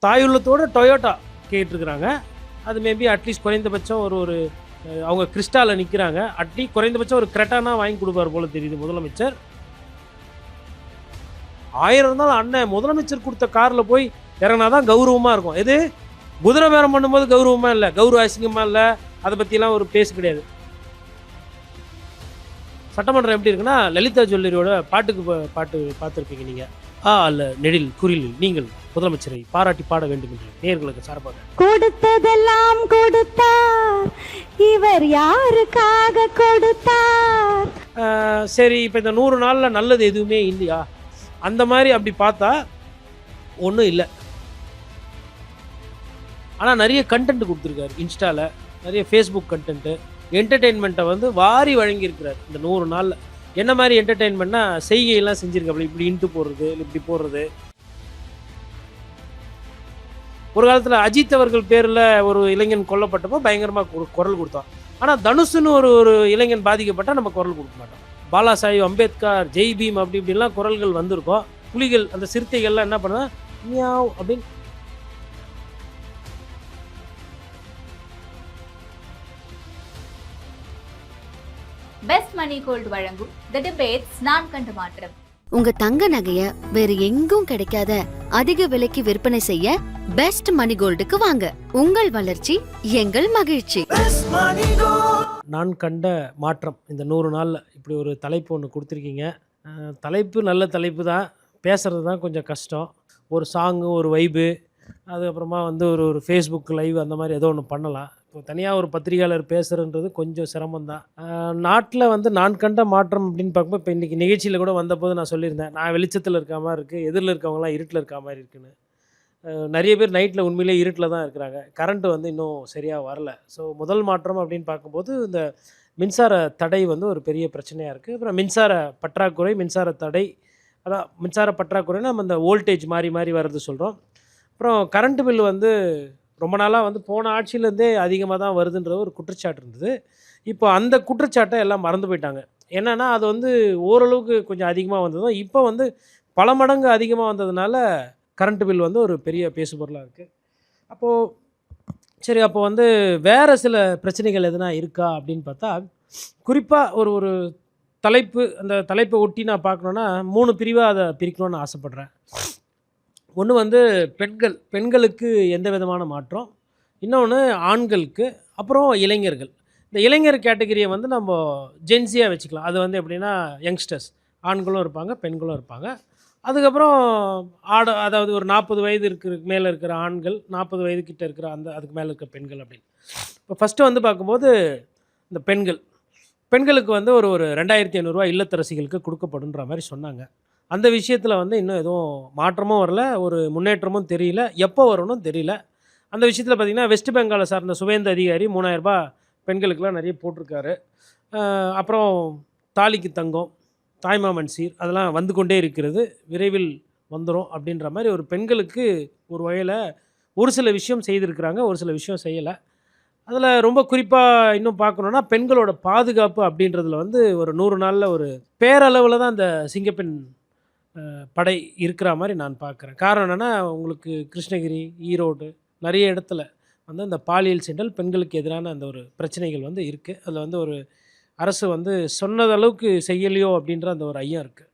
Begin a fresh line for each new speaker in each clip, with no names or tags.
தாயுள்ளத்தோட Toyota கேட்டிருக்கிறாங்க. அது maybe at least குறைந்தபட்சம் ஒரு ஒரு அவங்க கிறிஸ்டால நிற்கிறாங்க. குறைந்தபட்சம் ஒரு கிரெட்டானா வாங்கி கொடுப்பார் போல தெரியுது முதலமைச்சர். 1000 இருந்தாலும் அண்ணன் முதலமைச்சர் கொடுத்த காரில் போய் இறங்கினா தான் கௌரவமாக இருக்கும். எது குதிரை பேரம் பண்ணும்போது கௌரவமாக இல்லை, கௌரவ அசிங்கமாக இல்லை, அதை பற்றிலாம் ஒரு பேசு கிடையாது. சட்டமன்றம் எப்படி இருக்குன்னா, லலிதா ஜுவல்லரியோட பாட்டு பார்த்துருப்பீங்க நீங்கள். அல்ல நெடில் குறிலில் நீங்கள் முதலமைச்சரை பாராட்டி பாட வேண்டும் என்று நேயர்களுக்கு சார்பாக.
கொடுத்ததெல்லாம் கொடுத்தார், இவர் யாருக்காக கொடுத்தார்?
சரி, இப்போ இந்த 100 நாளில் நல்லது எதுவுமே இல்லையா? அந்த மாதிரி அப்படி பார்த்தா ஒன்றும் இல்லை. ஆனால் நிறைய கண்டென்ட் கொடுத்துருக்காரு. இன்ஸ்டாவில் நிறைய ஃபேஸ்புக் கண்டென்ட்டு, என்டர்டெயின்மெண்ட்டை வந்து வாரி வழங்கியிருக்கிறார் இந்த 100 நாளில். என்ன மாதிரி என்டர்டெயின்மெண்ட்னா, செய்கையெல்லாம் செஞ்சுருக்காப்புல. இப்படி இன்ட்டு போடுறது, இப்படி போடுறது. ஒரு காலத்தில் அஜித் அவர்கள் பேரில் ஒரு இளைஞன் கொல்லப்பட்டப்போ பயங்கரமாக குரல் கொடுத்தான். ஆனால் தனுஷுன்னு ஒரு இளைஞன் பாதிக்கப்பட்டால் நம்ம குரல் கொடுக்க மாட்டோம். பாலா சாஹிப் அம்பேத்கர், ஜெய் பீம் அப்படி இப்படிலாம் குரல்கள் வந்திருக்கும். புலிகள், அந்த சிறுத்தைகள்லாம் என்ன பண்ணுவா, மியாவ் அப்படின்னு.
பெஸ்ட் மணி கோல்ட் வழங்கும் தி டிபேட்ஸ் நான் கண்ட மாற்றம்.
உங்க தங்க நகைய வேற எங்கும் கிடைக்காத அதிக விலைக்கு விற்பனை செய்ய பெஸ்ட் மணி கோல்டுக்கு வாங்க. உங்கள் வளர்ச்சி எங்கள் மகிழ்ச்சி.
நான் கண்ட மாற்றம். இந்த 100 நாளில் இப்படி ஒரு தலைப்பு ஒன்று கொடுத்துருக்கீங்க. தலைப்பு நல்ல தலைப்பு தான், பேசுகிறது தான் கொஞ்சம் கஷ்டம். ஒரு சாங்கு, ஒரு வைபு, அதுக்கப்புறமா வந்து ஒரு ஃபேஸ்புக் லைவ் அந்த மாதிரி ஏதோ ஒன்று பண்ணலாம். இப்போ தனியாக ஒரு பத்திரிகையாளர் பேசுகிறன்றது கொஞ்சம் சிரமம்தான். நாட்டில் வந்து நான் கண்ட மாற்றம் அப்படின்னு பார்க்கும்போது, இப்போ இன்றைக்கி நிகழ்ச்சியில் கூட வந்தபோது நான் சொல்லியிருந்தேன், நான் வெளிச்சத்தில் இருக்க மாதிரி இருக்குது, எதிரில் இருக்கவங்களாம் இருட்டில் இருக்க மாதிரி இருக்குன்னு. நிறைய பேர் நைட்டில் உண்மையிலே இருட்டில் தான் இருக்கிறாங்க. கரண்ட்டு வந்து இன்னும் சரியாக வரல. ஸோ முதல் மாற்றம் அப்படின்னு பார்க்கும்போது, இந்த மின்சார தடை வந்து ஒரு பெரிய பிரச்சனையாக இருக்குது. அப்புறம் மின்சார பற்றாக்குறை, மின்சார தடை, அதான் மின்சார பற்றாக்குறைன்னா நம்ம இந்த வோல்டேஜ் மாறி மாறி வர்றது சொல்கிறோம். அப்புறம் கரண்ட்டு பில் வந்து ரொம்ப நாளாக வந்து போன ஆட்சியிலேருந்தே அதிகமாக தான் வருதுன்ற ஒரு குற்றச்சாட்டு இருந்தது. இப்போ அந்த குற்றச்சாட்டை எல்லாம் மறந்து போயிட்டாங்க. என்னென்னா, அது வந்து ஓரளவுக்கு கொஞ்சம் அதிகமாக வந்ததும், இப்போ வந்து பல மடங்கு அதிகமாக வந்ததுனால கரண்ட்டு பில் வந்து ஒரு பெரிய பேசுபொருளாக இருக்குது. அப்போது சரி, அப்போ வந்து வேறு சில பிரச்சனைகள் எதுனா இருக்கா அப்படின்னு பார்த்தா, குறிப்பாக ஒரு தலைப்பு, அந்த தலைப்பை ஒட்டி நான் பார்க்கணுன்னா 3 பிரிவாக அதை பிரிக்கணும்னு ஆசைப்பட்றேன். ஒன்று வந்து பெண்களுக்கு எந்த விதமான மாற்றம், இன்னொன்று ஆண்களுக்கு, அப்புறம் இளைஞர்கள். இந்த இளைஞர் கேட்டகரியை வந்து நம்ம ஜென்சியாக வச்சுக்கலாம். அது வந்து எப்படின்னா, யங்ஸ்டர்ஸ், ஆண்களும் இருப்பாங்க, பெண்களும் இருப்பாங்க. அதுக்கப்புறம் அதாவது ஒரு 40 வயது மேலே இருக்கிற ஆண்கள், 40 வயது கிட்ட இருக்கிற அதுக்கு மேலே இருக்கிற பெண்கள் அப்படின்னு. இப்போ ஃபஸ்ட்டு வந்து பார்க்கும்போது, இந்த பெண்களுக்கு வந்து ஒரு 2500 ரூபா இல்லத்தரசிகளுக்கு கொடுக்கப்படுன்ற மாதிரி சொன்னாங்க. அந்த விஷயத்தில் வந்து இன்னும் எதுவும் மாற்றமும் வரல, ஒரு முன்னேற்றமும் தெரியல, எப்போ வரணும் தெரியல. அந்த விஷயத்தில் பார்த்திங்கன்னா, வெஸ்ட் பெங்காலை சார்ந்த சுவேந்த அதிகாரி 3000 ரூபா பெண்களுக்கெலாம் நிறைய போட்டிருக்காரு. அப்புறம் தாலிக்கு தங்கம், தாய்மாமன் சீர், அதெல்லாம் வந்து கொண்டே இருக்கிறது, விரைவில் வந்துடும் அப்படின்ற மாதிரி ஒரு பெண்களுக்கு ஒரு வகையில் ஒரு சில விஷயம் செய்திருக்கிறாங்க, ஒரு சில விஷயம் செய்யலை. அதில் ரொம்ப குறிப்பாக இன்னும் பார்க்கணுன்னா, பெண்களோட பாதுகாப்பு அப்படின்றதுல வந்து ஒரு 100 நாளில் ஒரு பேரளவில் தான் அந்த சிங்கப்பெண் படை இருக்கிற மாதிரி நான் பார்க்குறேன். காரணம் என்னென்னா, உங்களுக்கு கிருஷ்ணகிரி, ஈரோடு நிறைய இடத்துல வந்து அந்த பாலியல் சீண்டல், பெண்களுக்கு எதிரான அந்த ஒரு பிரச்சனைகள் வந்து இருக்குது. அதில் வந்து ஒரு அரசு வந்து சொன்னதளவுக்கு செய்யலையோ அப்படின்ற அந்த ஒரு ஐயம் இருக்குது.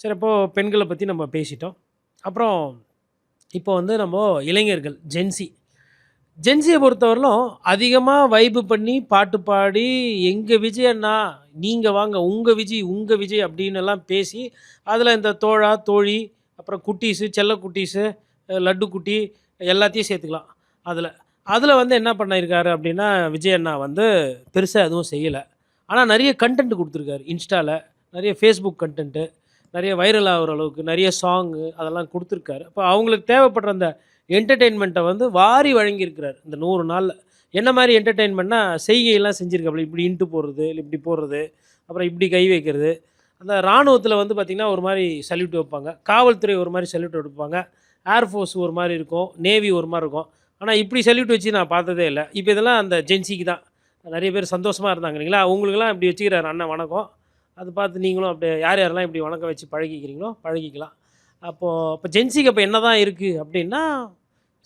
சரி, அப்போது பெண்களை பற்றி நம்ம பேசிட்டோம். அப்புறம் இப்போ வந்து நம்ம இளைஞர்கள், ஜென்சியை பொறுத்தவரையிலும் அதிகமாக வைப்பு பண்ணி பாட்டு பாடி, எங்கள் விஜய் அண்ணா நீங்கள் வாங்க, உங்கள் விஜய் அப்படின்னு எல்லாம் பேசி, அதில் இந்த தோழா, தோழி, அப்புறம் குட்டீஸு, செல்ல குட்டீஸு, லட்டு குட்டி எல்லாத்தையும் சேர்த்துக்கலாம். அதில் வந்து என்ன பண்ணியிருக்காரு அப்படின்னா, விஜய் அண்ணா வந்து பெருசாக எதுவும் செய்யலை. ஆனால் நிறைய கண்டென்ட் கொடுத்துருக்காரு. இன்ஸ்டாவில் நிறைய ஃபேஸ்புக் கண்டென்ட்டு, நிறைய வைரல் ஆகிற அளவுக்கு நிறைய சாங்கு அதெல்லாம் கொடுத்துருக்காரு. அப்போ அவங்களுக்கு தேவைப்படுற அந்த என்டர்டெயின்மெண்ட்டை வந்து வாரி வழங்கியிருக்கிறார் இந்த 100 நாளில். என்ன மாதிரி என்டர்டெயின்மெண்ட்னா, செய்கையெல்லாம் செஞ்சுருக்காப்புல. இப்படி இன்ட்டு போடுறது, இப்படி போடுறது, அப்புறம் இப்படி கை வைக்கிறது. அந்த இராணுவத்தில் வந்து பார்த்திங்கன்னா ஒரு மாதிரி சல்யூட் வைப்பாங்க, காவல்துறை ஒரு மாதிரி சல்யூட் வைப்பாங்க, ஏர்ஃபோர்ஸ் ஒரு மாதிரி இருக்கும், நேவி ஒரு மாதிரி இருக்கும். ஆனால் இப்படி சல்யூட் வச்சு நான் பார்த்ததே இல்லை. இப்போ இதெல்லாம் அந்த ஜென்சிக்கு தான். நிறைய பேர் சந்தோஷமாக இருந்தாங்க இல்லைங்களா, அவங்களுக்கெல்லாம் இப்படி வச்சுக்கிறார் அண்ணன் வணக்கம். அது பார்த்து நீங்களும் அப்படி யாரெல்லாம் இப்படி வணக்கம் வச்சு பழகிக்கிறீங்களோ பழகிக்கலாம். அப்போ ஜென்சிக்கு அப்போ என்ன தான் இருக்குது அப்படின்னா,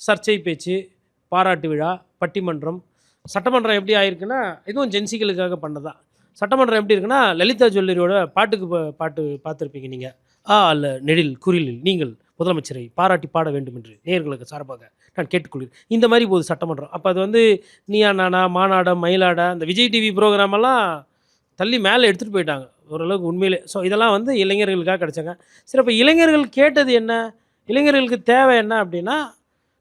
சர்ச்சை பேச்சு, பாராட்டு விழா, பட்டிமன்றம். சட்டமன்றம் எப்படி ஆயிருக்குன்னா, இதுவும் ஜென்சிகளுக்காக பண்ணதா. சட்டமன்றம் எப்படி இருக்குன்னா, லலிதா ஜுவல்லரியோட பாட்டு பார்த்துருப்பீங்க நீங்கள். அல்ல நெடில் குறிலில் நீங்கள் முதலமைச்சரை பாராட்டி பாட வேண்டும் என்று நேயர்களுக்கு சார்பாக நான் கேட்டுக்கொள்கிறேன். இந்த மாதிரி போகுது சட்டமன்றம். அப்போ அது வந்து நீயா நானா, மாநாடம், மயிலாடா, இந்த விஜய் டிவி ப்ரோக்ராமெல்லாம் தள்ளி மேலே எடுத்துகிட்டு போயிட்டாங்க ஓரளவுக்கு உண்மையிலே. ஸோ இதெல்லாம் வந்து இளைஞர்களுக்காக கிடச்சாங்க. சரி, அப்போ இளைஞர்கள் கேட்டது என்ன? இளைஞர்களுக்கு தேவை என்ன அப்படின்னா,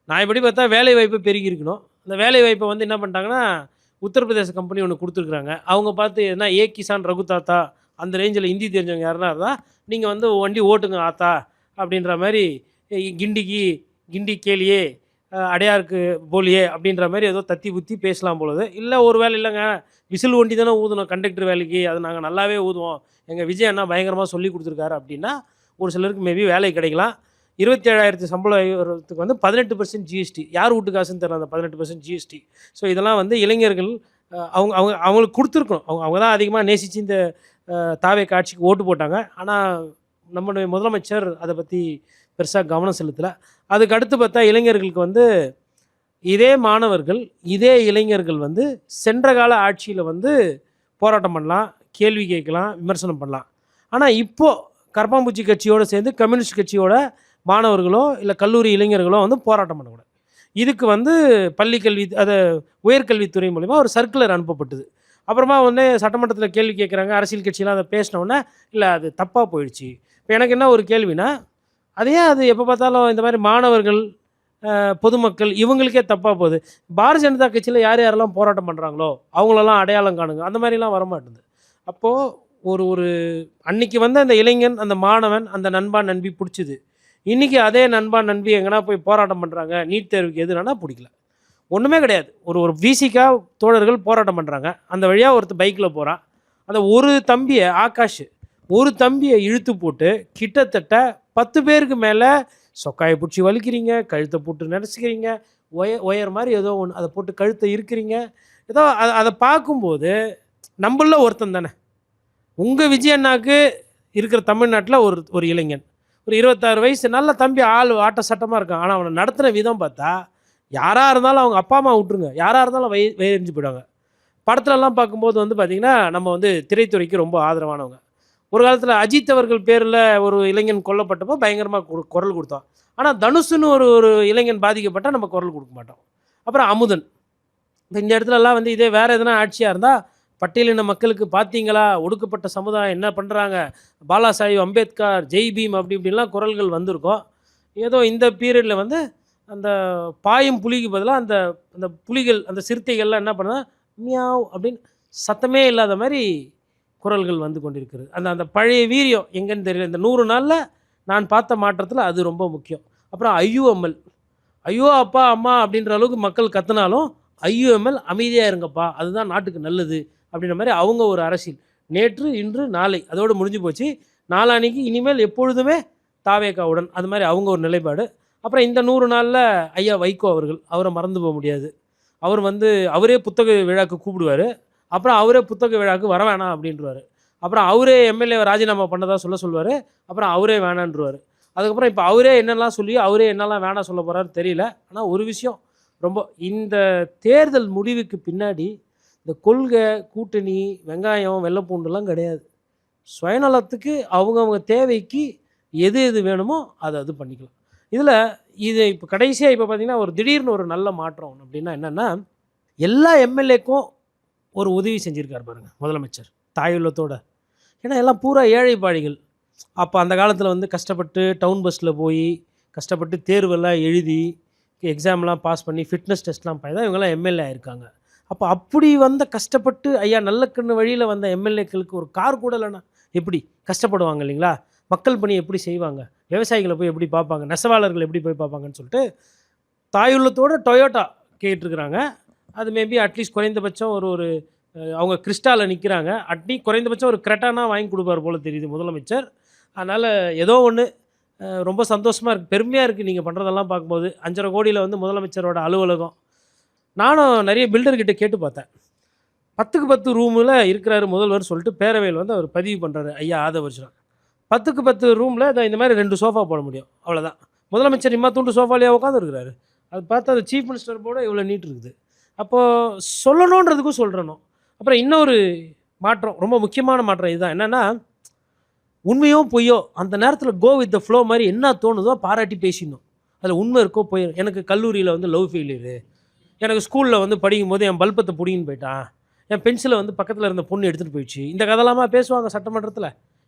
நான் இப்படி பார்த்தா வேலை வாய்ப்பு பெருகி இருக்கணும். அந்த வேலை வாய்ப்பை வந்து என்ன பண்ணிட்டாங்கன்னா, உத்தரப்பிரதேச கம்பெனி ஒன்று கொடுத்துருக்குறாங்க. அவங்க பார்த்து எதுனா ஏ கிசான் ரகு தாத்தா அந்த ரேஞ்சில் ஹிந்தி தெரிஞ்சவங்க யாருன்னா இருந்தால் நீங்கள் வந்து வண்டி ஓட்டுங்க ஆத்தா அப்படின்ற மாதிரி, கிண்டி கேலியே அடையாருக்கு போலியே அப்படின்ற மாதிரி ஏதோ தத்தி புத்தி பேசலாம் பொழுது. இல்லை ஒரு வேலை இல்லைங்க, விசில் ஒண்டி தானே ஊதணும் கண்டக்டர் வேலைக்கு, அது நாங்கள் நல்லாவே ஊதுவோம், எங்கள் விஜய் அண்ணா பயங்கரமாக சொல்லி கொடுத்துருக்காரு அப்படின்னா ஒரு சிலருக்கு மேபி வேலை கிடைக்கலாம். 27,000 சம்பளம் வரத்துக்கு வந்து 18% ஜிஎஸ்டி. யார் வீட்டு காசுன்னு தெரியல அந்த 18% ஜிஎஸ்டி. ஸோ இதெல்லாம் வந்து இளைஞர்கள் அவங்களுக்கு கொடுத்துருக்கணும். அவங்க தான் அதிகமாக நேசித்து இந்த தாவே காட்சிக்கு ஓட்டு போட்டாங்க. ஆனால் நம்முடைய முதலமைச்சர் அதை பற்றி பெருசாக கவனம் செலுத்தலை. அதுக்கு அடுத்து பார்த்தா இளைஞர்களுக்கு வந்து இதே மாணவர்கள், இதே இளைஞர்கள் வந்து சென்ற கால ஆட்சியில் வந்து போராட்டம் பண்ணலாம், கேள்வி கேட்கலாம், விமர்சனம் பண்ணலாம். ஆனால் இப்போது கரப்பாம்பூச்சி கட்சியோடு சேர்ந்து கம்யூனிஸ்ட் கட்சியோட மாணவர்களோ இல்லை கல்லூரி இளைஞர்களோ வந்து போராட்டம் பண்ணக்கூடாது. இதுக்கு வந்து பள்ளிக்கல்வி உயர்கல்வித்துறை மூலிமா ஒரு சர்க்குலர் அனுப்பப்பட்டது. அப்புறமா வந்து சட்டமன்றத்தில் கேள்வி கேட்குறாங்க, அரசியல் கட்சியெலாம் அதை பேசினோன்னே இல்லை அது தப்பாக போயிடுச்சு. இப்போ எனக்கு என்ன ஒரு கேள்வினா, அதையே அது எப்போ பார்த்தாலும் இந்த மாதிரி மாணவர்கள், பொதுமக்கள் இவங்களுக்கே தப்பாக போகுது. பாரதிய ஜனதா கட்சியில் யாரெல்லாம் போராட்டம் பண்ணுறாங்களோ அவங்களெல்லாம் அடையாளம் காணுங்க, அந்த மாதிரிலாம் வரமாட்டேங்குது. அப்போது ஒரு அன்னைக்கு வந்து அந்த இளைஞன், அந்த மாணவன், அந்த நண்பா நண்பி பிடிச்சிது. இன்றைக்கி அதே நண்பா நண்பி எங்கன்னா போய் போராட்டம் பண்ணுறாங்க, நீட் தேர்வுக்கு எதுனா பிடிக்கல, ஒன்றுமே கிடையாது. ஒரு விசிகா தோழர்கள் போராட்டம் பண்ணுறாங்க, அந்த வழியாக ஒருத்தர் பைக்கில் போகிறான். அந்த ஒரு தம்பியை இழுத்து போட்டு கிட்டத்தட்ட 10 பேருக்கு மேலே சொக்காயை பிடிச்சி வலிக்கிறீங்க, கழுத்தை போட்டு நினச்சிக்கிறீங்க, ஒயர் மாதிரி ஏதோ ஒன்று அதை போட்டு கழுத்தை இருக்கிறீங்க. ஏதோ அதை பார்க்கும்போது நம்மள ஒருத்தன் தானே. உங்கள் விஜய் அண்ணாக்கு இருக்கிற தமிழ்நாட்டில் ஒரு இளைஞன், ஒரு 26 வயசு, நல்ல தம்பி, ஆட்ட சட்டமாக இருக்கான். ஆனால் அவனை நடத்துகிற விதம் பார்த்தா யாராக இருந்தாலும் அவங்க அப்பா அம்மா விட்டுருங்க, யாராக இருந்தாலும் வயிறிஞ்சு போயிடுவாங்க. படத்துலலாம் பார்க்கும்போது வந்து பார்த்திங்கன்னா நம்ம வந்து திரைத்துறைக்கு ரொம்ப ஆதரவானவங்க. ஒரு காலத்தில் அஜித் அவர்கள் பேரில் ஒரு இளைஞன் கொல்லப்பட்டப்போ பயங்கரமாக குரல் கொடுத்தோம். ஆனால் தனுஷுன்னு ஒரு இளைஞன் பாதிக்கப்பட்டால் நம்ம குரல் கொடுக்க மாட்டோம். அப்புறம் அமுதன். இந்த இடத்துலலாம் வந்து இதே வேறு எதனா ஆட்சியாக இருந்தால் பட்டியலின மக்களுக்கு பார்த்தீங்களா, ஒடுக்கப்பட்ட சமுதாயம் என்ன பண்ணுறாங்க, பாலா சாஹிப் அம்பேத்கர், ஜெய் பீம் அப்படி இப்படின்லாம் குரல்கள் வந்திருக்கோம். ஏதோ இந்த பீரியடில் வந்து அந்த பாயும் புலிக்கு பதிலாக அந்த புலிகள், அந்த சிறுத்தைகள்லாம் என்ன பண்ணால் மியாவ் அப்படின்னு சத்தமே இல்லாத மாதிரி குரல்கள் வந்து கொண்டிருக்கிறது. அந்த பழைய வீரியம் எங்கன்னு தெரியல. இந்த 100 நாளில் நான் பார்த்த மாற்றத்தில் அது ரொம்ப முக்கியம். அப்புறம் ஐயுஎம்எல், ஐயோ அப்பா அம்மா அப்படின்ற அளவுக்கு மக்கள் கத்துனாலும் ஐயுஎம்எல் அமைதியாக இருங்கப்பா, அதுதான் நாட்டுக்கு நல்லது அப்படின்ற மாதிரி அவங்க ஒரு அரசியல். நேற்று, இன்று, நாளை அதோடு முடிஞ்சு போச்சு. நாளானிக்கு இனிமேல் எப்பொழுதுமே தாவேகாவுடன், அது மாதிரி அவங்க ஒரு நிலைப்பாடு. அப்புறம் இந்த 100 நாளில் ஐயா வைகோ அவர்கள், அவரை மறந்து போக முடியாது. அவர் வந்து அவரே புத்தக விழாக்கு கூப்பிடுவார், அப்புறம் அவரே புத்தக விழாவுக்கு வர வேணாம் அப்படின்றவார். அப்புறம் அவரே எம்எல்ஏ ராஜினாமா பண்ணதாக சொல்லுவார், அப்புறம் அவரே வேணான்றவார். அதுக்கப்புறம் இப்போ அவரே என்னெல்லாம் சொல்லி அவரே என்னெல்லாம் வேணாம் சொல்ல போகிறாரு தெரியல. ஆனால் ஒரு விஷயம் ரொம்ப, இந்த தேர்தல் முடிவுக்கு பின்னாடி இந்த கொள்கை, கூட்டணி, வெங்காயம், வெள்ளைப்பூண்டுலாம் கிடையாது. சுயநலத்துக்கு அவங்கவுங்க தேவைக்கு எது வேணுமோ அது பண்ணிக்கலாம். இதில் இது இப்போ கடைசியாக இப்போ பார்த்திங்கன்னா ஒரு திடீர்னு ஒரு நல்ல மாற்றம் அப்படின்னா என்னென்னா, எல்லா எம்எல்ஏக்கும் ஒரு உதவி செஞ்சுருக்கார் பாருங்கள் முதலமைச்சர் தாயுள்ளத்தோட. ஏன்னா எல்லாம் பூரா ஏழைப்பாடிகள். அப்போ அந்த காலத்தில் வந்து கஷ்டப்பட்டு டவுன் பஸ்ஸில் போய் கஷ்டப்பட்டு தேர்வெல்லாம் எழுதி எக்ஸாம்லாம் பாஸ் பண்ணி ஃபிட்னஸ் டெஸ்ட்லாம் பண்ணி தான் இவங்கெல்லாம் எம்எல்ஏ ஆயிருக்காங்க. அப்போ அப்படி வந்த கஷ்டப்பட்டு ஐயா நல்லக்கண்ணு வழியில் வந்த எம்எல்ஏக்களுக்கு ஒரு கார் கூட இல்லைன்னா எப்படி கஷ்டப்படுவாங்க இல்லைங்களா? மக்கள் பணி எப்படி செய்வாங்க, விவசாயிகளை போய் எப்படி பார்ப்பாங்க, நெசவாளர்கள் எப்படி போய் பார்ப்பாங்கன்னு சொல்லிட்டு தாயுள்ளத்தோட டொயோட்டா கேட்டுருக்குறாங்க. அது மேபி அட்லீஸ்ட் குறைந்தபட்சம் ஒரு அவங்க கிறிஸ்டாவில் நிற்கிறாங்க, குறைந்தபட்சம் ஒரு கிரெட்டானா வாங்கி கொடுப்பார் போல் தெரியுது முதலமைச்சர். அதனால் ஏதோ ஒன்று ரொம்ப சந்தோஷமாக இருக்குது, பெருமையாக இருக்குது நீங்கள் பண்ணுறதெல்லாம் பார்க்கும்போது. 5.5 கோடியில் வந்து முதலமைச்சரோட அலுவலகம். நானும் நிறைய பில்டர்கிட்ட கேட்டு பார்த்தேன். 10க்கு 10 ரூமில் இருக்கிறாரு முதல்வர் சொல்லிட்டு பேரவையில் வந்து அவர் பதிவு பண்ணுறாரு ஐயா ஆதவர்ஜுனா. 10க்கு 10 ரூமில் இந்த மாதிரி 2 சோஃபா போட முடியும், அவ்வளோதான். முதலமைச்சர் இம்மா தூண்டு சோஃபாலேயே உட்காந்து இருக்கிறாரு. அது பார்த்தா அந்த சீஃப் மினிஸ்டர் போர்டு இவ்வளோ நீட் இருக்குது. அப்போது சொல்லணுன்றதுக்கும் சொல்கிறணும். அப்புறம் இன்னொரு மாற்றம், ரொம்ப முக்கியமான மாற்றம் இதுதான். என்னென்னா, உண்மையோ பொய்யோ அந்த நேரத்தில் கோ வித் த ஃப்ளோ மாதிரி என்ன தோணுதோ பாராட்டி பேசிடணும். அதில் உண்மை இருக்கோ போயிடும். எனக்கு கல்லூரியில் வந்து லவ் ஃபெயிலியரு, எனக்கு ஸ்கூலில் வந்து படிக்கும்போது என் பல்பத்தை பிடிங்கின்னு போயிட்டான், என் பென்சிலை வந்து பக்கத்தில் இருந்த பொண்ணு எடுத்துகிட்டு போயிடுச்சு, இந்த கதைலாமா பேசுவாங்க சட்டமன்றத்தில்?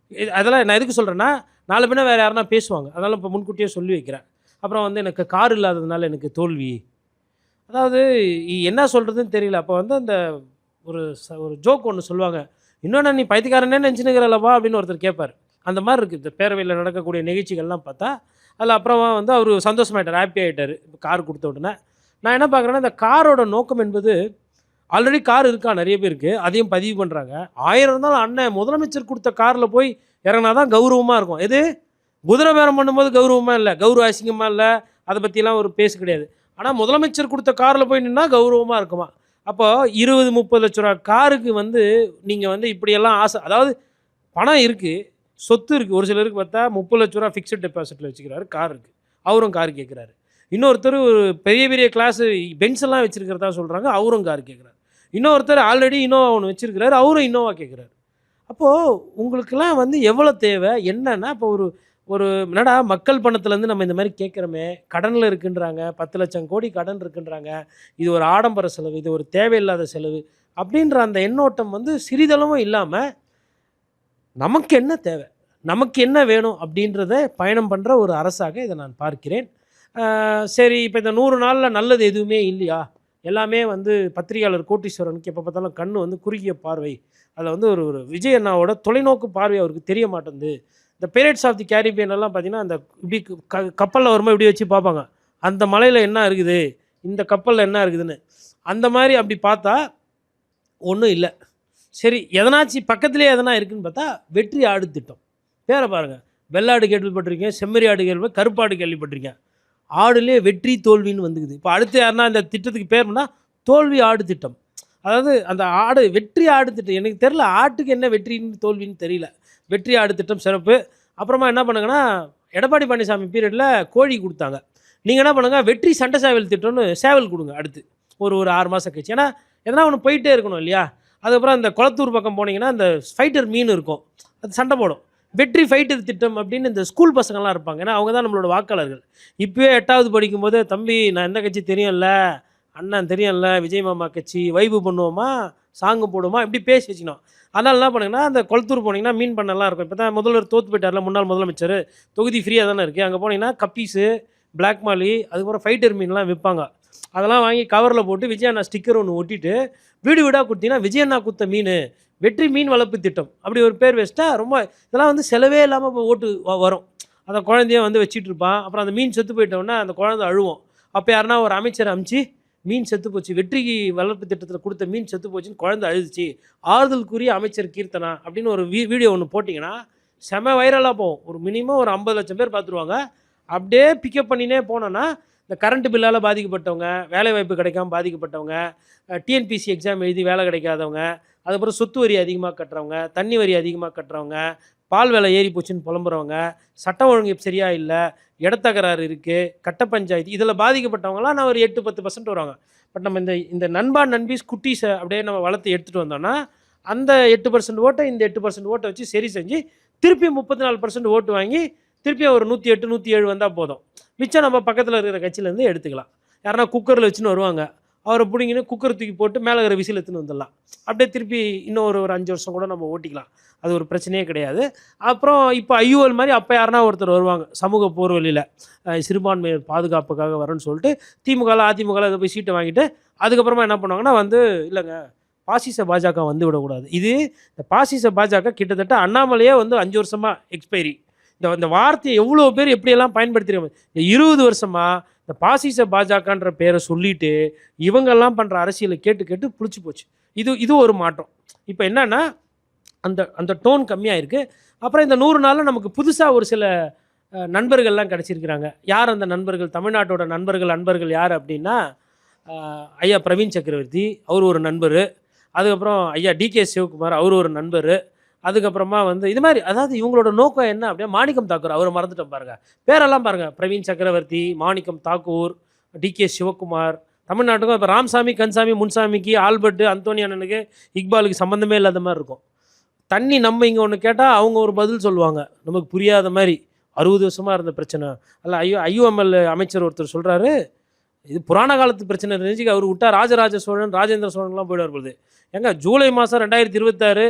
அதெல்லாம் நான் எதுக்கு சொல்கிறேன்னா, நாலு பின்ன வேறு யாருன்னா பேசுவாங்க. அதனால் இப்போ முன்கூட்டியே சொல்லி வைக்கிறேன். அப்புறம் வந்து எனக்கு கார் இல்லாததுனால எனக்கு தோல்வி. அதாவது என்ன சொல்கிறதுன்னு தெரியல. அப்போ வந்து அந்த ஒரு ஜோக் ஒன்று சொல்லுவாங்க, இன்னொன்று நீ பைத்தியக்காரனே நினச்சினுக்கிறல்லவா அப்படின்னு ஒருத்தர் கேட்பார். அந்த மாதிரி இருக்குது இந்த பேரவையில் நடக்கக்கூடிய நிகழ்ச்சிகள்லாம் பார்த்தா. அதில் அப்புறமா வந்து அவர் சந்தோஷமாயிட்டார், ஹாப்பி ஆகிட்டார் இப்போ கார் கொடுத்த உடனே. நான் என்ன பார்க்குறேன்னா, இந்த காரோட நோக்கம் என்பது, ஆல்ரெடி கார் இருக்கா நிறைய பேருக்கு, அதையும் பதிவு பண்ணுறாங்க. 1000 இருந்தாலும் அண்ணன் முதலமைச்சர் கொடுத்த காரில் போய் இறங்கினா தான் கௌரவமாக இருக்கும். எது குதிரை பேரம் பண்ணும்போது கௌரவமாக இல்லை, கௌரவ அசிங்கமாக இல்லை, அதை பற்றிலாம் ஒரு பேசு கிடையாது. ஆனால் முதலமைச்சர் கொடுத்த காரில் போய் நின்னா கௌரவமாக இருக்குமா? அப்போ 20-30 லட்ச ரூபா காருக்கு வந்து நீங்கள் வந்து இப்படியெல்லாம் ஆசை, அதாவது பணம் இருக்குது, சொத்து இருக்குது. ஒரு சிலருக்கு பார்த்தா 30 லட்ச ரூபா ஃபிக்ஸட் டெபாசிட்டில் வச்சுக்கிறாரு, கார் இருக்குது, அவரும் கார் கேட்குறாரு. இன்னொருத்தர் ஒரு பெரிய பெரிய கிளாஸு பென்ஸ் எல்லாம் வச்சுருக்கிறதா சொல்கிறாங்க, அவரும் கார் கேட்குறாரு. இன்னொருத்தர் ஆல்ரெடி இன்னோவா ஒன்று வச்சுருக்கிறாரு, அவரும் இன்னோவா கேட்குறாரு. அப்போது உங்களுக்கெல்லாம் வந்து எவ்வளோ தேவை என்னன்னா, இப்போ ஒரு என்னடா மக்கள் பணத்துலேருந்து நம்ம இந்த மாதிரி கேட்குறோமே, கடனில் இருக்குன்றாங்க, 10 லட்சம் கோடி கடன் இருக்குன்றாங்க, இது ஒரு ஆடம்பர செலவு, இது ஒரு தேவையில்லாத செலவு அப்படின்ற அந்த எண்ணோட்டம் வந்து சிறிதளவும் இல்லாமல், நமக்கு என்ன தேவை, நமக்கு என்ன வேணும் அப்படின்றத பயணம் பண்ணுற ஒரு அரசாக இதை நான் பார்க்கிறேன். சரி, இப்போ இந்த 100 நாளில் நல்லது எதுவுமே இல்லையா? எல்லாமே வந்து பத்திரிகையாளர் கோட்டீஸ்வரனுக்கு எப்போ பார்த்தாலும் கண் வந்து குறுகிய பார்வை, அதில் வந்து ஒரு விஜய் அண்ணாவோட தொலைநோக்கு பார்வை அவருக்கு தெரிய மாட்டேங்குது. இந்த பைரேட்ஸ் ஆஃப் தி கேரிபியன் எல்லாம் பார்த்தீங்கன்னா, அந்த இப்படி கப்பலில் வரும்போது இப்படி வச்சு பார்ப்பாங்க, அந்த மலையில் என்ன இருக்குது, இந்த கப்பலில் என்ன இருக்குதுன்னு. அந்த மாதிரி அப்படி பார்த்தா ஒன்றும் இல்லை. சரி, எதனாச்சும் பக்கத்துலேயே எதனா இருக்குதுன்னு பார்த்தா வெற்றி ஆடு திட்டம். பேரை பாருங்கள், வெள்ளாடு கேள்விப்பட்டிருக்கேன், செம்மறி ஆடு கேள்வி, கருப்பாடு கேள்விப்பட்டிருக்கேன். ஆடுலேயே வெற்றி தோல்வின்னு வந்துக்குது. இப்போ அடுத்து யாருன்னா இந்த திட்டத்துக்கு பேர் பண்ணால் தோல்வி ஆடு திட்டம். அதாவது அந்த ஆடு வெற்றி ஆடு திட்டம், எனக்கு தெரியல ஆட்டுக்கு என்ன வெற்றின்னு தோல்வின்னு தெரியல. வெற்றி ஆடு திட்டம் சிறப்பு. அப்புறமா என்ன பண்ணுங்கன்னா, எடப்பாடி பழனிசாமி பீரியடில் கோழி கொடுத்தாங்க. நீங்கள் என்ன பண்ணுங்கள், வெற்றி சண்டை சேவல் திட்டம்னு சேவல் கொடுங்க அடுத்து ஒரு 6 மாதம் கழிச்சு. ஏன்னா எதனா ஒன்று போயிட்டே இருக்கணும் இல்லையா? அதுக்கப்புறம் அந்த குளத்தூர் பக்கம் போனீங்கன்னா அந்த ஃபைட்டர் மீன் இருக்கும், அது சண்டை போடும். வெற்றி ஃபைட்டர் திட்டம் அப்படின்னு இந்த ஸ்கூல் பசங்கள்லாம் இருப்பாங்க, ஏன்னா அவங்க தான் நம்மளோட வாக்காளர்கள். இப்போயே 8வது படிக்கும்போது, தம்பி நான் எந்த கட்சி தெரியும்ல, அண்ணன் தெரியும்ல, விஜய் மாமா கட்சி, வைப்பு பண்ணுவோமா, சாங்கு போடுவோமா, இப்படி பேசி வச்சுக்கணும். அதனால் என்ன பண்ணுங்கன்னா, அந்த குளத்தூர் போனீங்கன்னா மீன் பண்ணலாம் இருக்கும். இப்போ தான் முதல்வர் தோற்று போயிட்டார்ல, முன்னாள் முதலமைச்சர், தொகுதி ஃப்ரீயாக தானே இருக்குது. அங்கே போனீங்கன்னா கப்பீஸு, பிளாக் மாலி, அதுக்கப்புறம் ஃபைட்டர் மீன்லாம் விற்பாங்க. அதெல்லாம் வாங்கி கவரில் போட்டு விஜய் அண்ணா ஸ்டிக்கர் ஒன்று ஒட்டிட்டு வீடு வீடாக கொடுத்தீங்கன்னா விஜய் அண்ணா குத்த மீன், வெற்றி மீன் வளர்ப்பு திட்டம் அப்படி ஒரு பேர் வச்சிட்டா ரொம்ப இதெல்லாம் வந்து செலவே இல்லாமல் இப்போ ஓட்டு வரும். அந்த குழந்தைய வந்து வச்சுட்டு இருப்பான். அப்புறம் அந்த மீன் செத்து போயிட்டோன்னா அந்த குழந்தை அழுவோம். அப்போ யாருன்னா ஒரு அமைச்சர் அமுச்சு, மீன் செத்து போச்சு, வெற்றிக்கு வளர்ப்பு திட்டத்தில் கொடுத்த மீன் செத்து போச்சுன்னு குழந்தை அழுதுச்சு, ஆறுதலுக்குரிய அமைச்சர் கீர்த்தனா அப்படின்னு ஒரு வீடியோ ஒன்று போட்டிங்கன்னா செம வைரலாக போகும். ஒரு மினிமம் ஒரு 50 லட்சம் பேர் பார்த்துருவாங்க. அப்படியே பிக்கப் பண்ணினே போனோன்னா, இந்த கரண்ட் பில்லால் பாதிக்கப்பட்டவங்க, வேலைவாய்ப்பு கிடைக்காம பாதிக்கப்பட்டவங்க, டிஎன்பிசி எக்ஸாம் எழுதி வேலை கிடைக்காதவங்க, அதுக்கப்புறம் சொத்து வரி அதிகமாக கட்டுறவங்க, தண்ணி வரி அதிகமாக கட்டுறவங்க, பால் விலை ஏறி போச்சுன்னு புலம்புறவங்க, சட்டம் ஒழுங்கு சரியாக இல்லை, இடத்தகராறு இருக்குது, கட்ட பஞ்சாயத்து, இதில் பாதிக்கப்பட்டவங்களாம் நான் ஒரு 8-10% வருவாங்க. பட் நம்ம இந்த நண்பா நண்பீஸ் குட்டீஸை அப்படியே நம்ம வளர்த்து எடுத்துகிட்டு வந்தோன்னா, அந்த 8% ஓட்டை இந்த 8% ஓட்டை வச்சு சரி செஞ்சு திருப்பி 34% ஓட்டு வாங்கி திருப்பி ஒரு 108 107 வந்தால் போதும். மிச்சம் நம்ம பக்கத்தில் இருக்கிற கட்சியிலேருந்து எடுத்துக்கலாம். யாருன்னா குக்கரில் வச்சுன்னு வருவாங்க, அவரை பிடிங்கின்னு குக்கர் தூக்கி போட்டு மேலே இருக்கிற விசில் எடுத்துன்னு வந்துடலாம். அப்படியே திருப்பி இன்னும் ஒரு 5 வருஷம் கூட நம்ம ஓட்டிக்கலாம். அது ஒரு பிரச்சனையே கிடையாது. அப்புறம் இப்போ ஐயூஎல் மாதிரி அப்போ யாருன்னா ஒருத்தர் வருவாங்க, சமூக போர்வழியில் சிறுபான்மையர் பாதுகாப்புக்காக வரேன்னு சொல்லிட்டு திமுகவில் அதிமுகவில் அதை போய் சீட்டை வாங்கிட்டு அதுக்கப்புறமா என்ன பண்ணுவாங்கன்னா வந்து, இல்லைங்க பாசிச பாஜக வந்து விடக்கூடாது. இந்த பாசிச பாஜக கிட்டத்தட்ட அண்ணாமலையே வந்து 5 வருஷமாக எக்ஸ்பைரி. இந்த வார்த்தையை எவ்வளோ பேர் எப்படியெல்லாம் பயன்படுத்திருக்காங்க. இந்த 20 வருஷமாக இந்த பாசிச பாஜகன்ற பேரை சொல்லிட்டு இவங்கெல்லாம் பண்ணுற அரசியலை கேட்டு கேட்டு புளிச்சு போச்சு. இது ஒரு மாற்றம். இப்போ என்னன்னா அந்த டோன் கம்மியாக இருக்குது. அப்புறம் இந்த 100 நாளில் நமக்கு புதுசாக ஒரு சில நண்பர்கள்லாம் கிடச்சிருக்கிறாங்க. யார் அந்த நண்பர்கள்? தமிழ்நாட்டோட அன்பர்கள் யார் அப்படின்னா, ஐயா பிரவீன் சக்கரவர்த்தி, அவர் ஒரு நண்பர். அதுக்கப்புறம் ஐயா டிகே சிவகுமார், அவர் ஒரு நண்பர். அதுக்கப்புறமா வந்து இது மாதிரி, அதாவது இவங்களோட நோக்கம் என்ன அப்படின்னா, மாணிக்கம் தாக்கூர், அவரை மறந்துட்டோம் பாருங்கள், பேரெல்லாம் பாருங்கள், பிரவீன் சக்கரவர்த்தி, மாணிக்கம் தாக்கூர், டிகே சிவகுமார், தமிழ்நாட்டுக்கும் இப்போ ராமசாமி, கன்சாமி, முன்சாமிக்கு, ஆல்பர்ட், அந்தோனி அண்ணனுக்கு, இக்பாலுக்கு சம்மந்தமே இல்லாத மாதிரி இருக்கும். தண்ணி நம்ம இங்கே ஒன்று கேட்டால் அவங்க ஒரு பதில் சொல்லுவாங்க நமக்கு புரியாத மாதிரி. 60 வருஷமாக இருந்த பிரச்சனை அல்ல. ஐயுஎம்எல் அமைச்சர் ஒருத்தர் சொல்கிறாரு, இது புராண காலத்து பிரச்சனை இருந்துச்சு, அவர் விட்டா ராஜராஜ சோழன், ராஜேந்திர சோழன்லாம் போயிடுவார் பொழுது. ஏங்க ஜூலை மாதம் 2026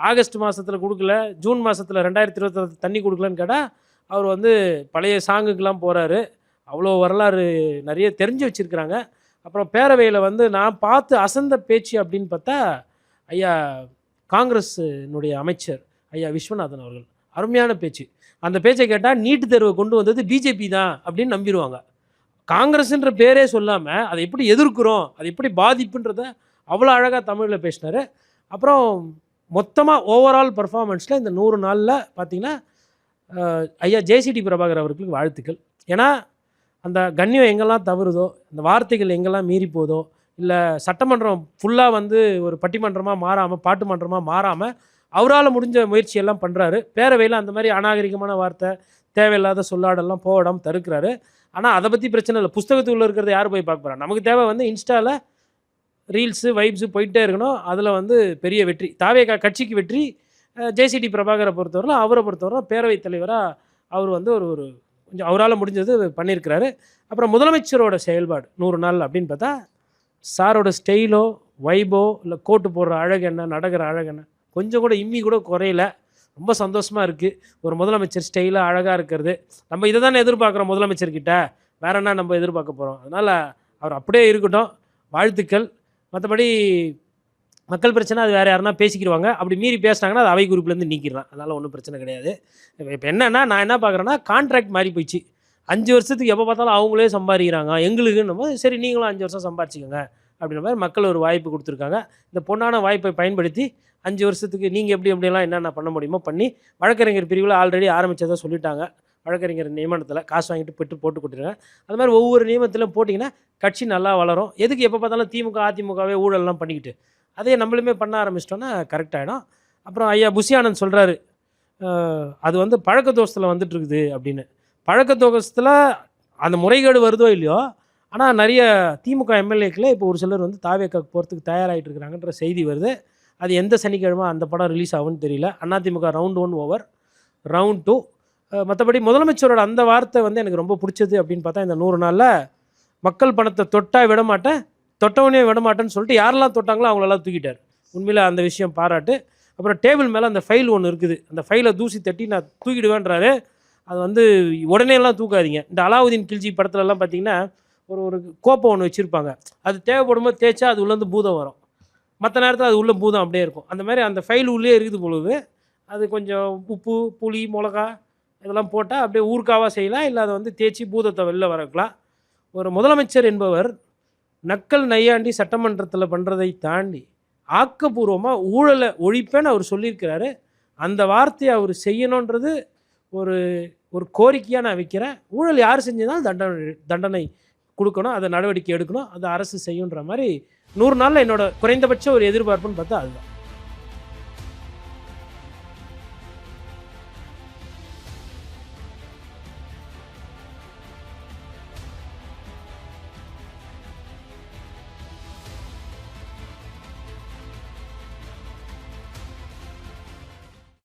ஆகஸ்ட் மாதத்தில் கொடுக்கல, ஜூன் மாதத்தில் 2026 தண்ணி கொடுக்கலன்னு கேட்டால் அவர் வந்து பழைய சாங்குக்கெலாம் போகிறாரு. அவ்வளோ வரலாறு நிறைய தெரிஞ்சு வச்சுருக்கிறாங்க. அப்புறம் பேரவையில் வந்து நான் பார்த்து அசந்த பேச்சு அப்படின்னு பார்த்தா ஐயா காங்கிரஸினுடைய அமைச்சர் ஐயா விஸ்வநாதன் அவர்கள் அருமையான பேச்சு. அந்த பேச்சை கேட்டால் நீட்டு தேர்வை கொண்டு வந்தது பிஜேபி தான் அப்படின்னு நம்பிடுவாங்க. காங்கிரஸ்ன்ற பேரே சொல்லாமல் அதை எப்படி எதிர்க்கிறோம், அது எப்படி பாதிப்புன்றதை அவ்வளோ அழகாக தமிழில் பேசினார். அப்புறம் மொத்தமாக ஓவரால் பர்ஃபார்மன்ஸில் இந்த 100 நாளில் பார்த்திங்கன்னா ஐயா ஜேசிடி பிரபாகர் அவர்களுக்கு வாழ்த்துக்கள். ஏன்னா அந்த கண்ணியம் எங்கெல்லாம் தவறுதோ, அந்த வார்த்தைகள் எங்கெல்லாம் மீறி போதோ, இல்லை சட்டமன்றம் ஃபுல்லாக வந்து ஒரு பட்டிமன்றமாக மாறாமல், பாட்டு மன்றமாக மாறாமல் அவரால் முடிஞ்ச முயற்சியெல்லாம் பண்ணுறாரு. பேரவையில் அந்த மாதிரி அநாகரிகமான வார்த்தை, தேவையில்லாத சொல்லாடெல்லாம் போடாமல் தடுக்கிறாரு. ஆனால் அதை பற்றி பிரச்சனை இல்லை. புஸ்தகத்துக்குள்ளே இருக்கிறத யார் போய் பார்க்க போகிறா? நமக்கு தேவை வந்து இன்ஸ்டாவில் ரீல்ஸு வைப்ஸு போயிட்டே இருக்கணும். அதில் வந்து பெரிய வெற்றி தாவேகா கட்சிக்கு வெற்றி. ஜேசிடி பிரபாகரை பொறுத்தவரை, அவரை பொறுத்தவரை பேரவைத் தலைவராக அவர் வந்து ஒரு கொஞ்சம் அவரால் முடிஞ்சது பண்ணியிருக்கிறாரு. அப்புறம் முதலமைச்சரோட செயல்பாடு 100 நாள் அப்படின்னு பார்த்தா சாரோட ஸ்டைலோ வைபோ இல்லை கோட்டு போடுற அழகு என்ன, நடக்கிற அழகு என்ன, கொஞ்சம் கூட இம்மி கூட குறையல. ரொம்ப சந்தோஷமாக இருக்குது. ஒரு முதலமைச்சர் ஸ்டைலாக அழகாக இருக்கிறது. நம்ம இதை தானே எதிர்பார்க்குறோம் முதலமைச்சர்கிட்ட, வேற என்ன நம்ம எதிர்பார்க்க போகிறோம்? அதனால் அவர் அப்படியே இருக்கட்டும், வாழ்த்துக்கள். மற்றபடி மக்கள் பிரச்சனை அது வேறு யாருன்னா பேசிக்கிடுவாங்க. அப்படி மீறி பேசினாங்கன்னா அது அவை குறிப்பிலேருந்து நீக்கிடலாம். அதனால் ஒன்றும் பிரச்சனை கிடையாது. இப்போ என்னென்னா நான் என்ன பார்க்குறேன்னா கான்ட்ராக்ட் மாறி போயிடுச்சு. 5 வருஷத்துக்கு எப்போ பார்த்தாலும் அவங்களே சம்பாதிக்கிறாங்க. எங்களுக்குன்னும் போது சரி நீங்களும் 5 வருஷம் சம்பாதிச்சிக்கோங்க அப்படின்ற மாதிரி மக்கள் ஒரு வாய்ப்பு கொடுத்துருக்காங்க. இந்த பொன்னான வாய்ப்பை பயன்படுத்தி 5 வருஷத்துக்கு நீங்கள் எப்படிலாம் என்னென்ன பண்ண முடியுமோ பண்ணி வழக்கறிஞர் பிரிவில் ஆல்ரெடி ஆரம்பித்ததாக சொல்லிட்டாங்க. வழக்கறிஞர் நியமனத்தில் காசு வாங்கிட்டு போட்டு கொடுத்துருங்க. அது மாதிரி ஒவ்வொரு நியமனத்திலும் போட்டிங்கன்னா கட்சி நல்லா வளரும். எதுக்கு எப்போ பார்த்தாலும் திமுக அதிமுகவே ஊழல்லாம் பண்ணிக்கிட்டு அதே நம்மளுமே பண்ண ஆரம்பிச்சிட்டோன்னா கரெக்டாகிடும். அப்புறம் ஐயா புஷி ஆனந்த் சொல்கிறாரு, அது வந்து பழக்க தோஷத்தில் வந்துட்டுருக்குது அப்படின்னு. பழக்க தோஷத்தில் அந்த முறைகேடு வருதோ இல்லையோ, ஆனால் நிறைய திமுக எம்எல்ஏக்களே இப்போ ஒரு சிலர் வந்து தாவேக்காக்கு போகிறதுக்கு தயாராகிட்டு இருக்கிறாங்கன்ற செய்தி வருது. அது எந்த சனிக்கிழமை அந்த படம் ரிலீஸ் ஆகும்னு தெரியல. AIADMK round 1 over, round 2. மற்றபடி முதலமைச்சரோட அந்த வார்த்தை வந்து எனக்கு ரொம்ப பிடிச்சது அப்படின்னு பார்த்தா, இந்த 100 நாளில் மக்கள் பணத்தை தொட்டால் விட மாட்டேன், தொட்டவனே விட மாட்டேன்னு சொல்லிட்டு யாரெல்லாம் தொட்டாங்களோ அவங்களெல்லாம் தூக்கிட்டார். உண்மையில் அந்த விஷயம் பாராட்டு. அப்புறம் டேபிள் மேலே அந்த ஃபைல் ஒன்று இருக்குது, அந்த ஃபைலை தூசி தட்டி நான் தூக்கிடுவேன்றாரு. அது வந்து உடனேலாம் தூக்காதீங்க. இந்த அலாவுதீன் கில்ஜி படத்துலலாம் பார்த்தீங்கன்னா ஒரு கோப்பை ஒன்று வச்சுருப்பாங்க. அது தேவைப்படும் போது தேய்ச்சா அது உள்ளேருந்து பூதம் வரும், மற்ற நேரத்தில் அது உள்ள பூதம் அப்படியே இருக்கும். அந்த மாதிரி அந்த ஃபைல் உள்ளே இருக்குது பொழுது அது கொஞ்சம் உப்பு, புளி, மிளகா இதெல்லாம் போட்டால் அப்படியே ஊர்க்காவாக செய்யலாம். இல்லை அதை வந்து தேய்ச்சி பூதத்தை வெளில வரக்கலாம். ஒரு முதலமைச்சர் என்பவர் நக்கல் நையாண்டி சட்டமன்றத்தில் பண்ணுறதை தாண்டி ஆக்கப்பூர்வமாக ஊழலை ஒழிப்பேன்னு அவர் சொல்லியிருக்கிறாரு. அந்த வார்த்தையை அவர் செய்யணுன்றது ஒரு கோரிக்கையாக நான் வைக்கிறேன். ஊழல் யார் செஞ்சதாலும் தண்டனை கொடுக்கணும், அதை நடவடிக்கை எடுக்கணும், அதை அரசு செய்யுன்ற மாதிரி 100 நாளில் என்னோட குறைந்தபட்ச ஒரு எதிர்பார்ப்புன்னு பார்த்தா அதுதான்.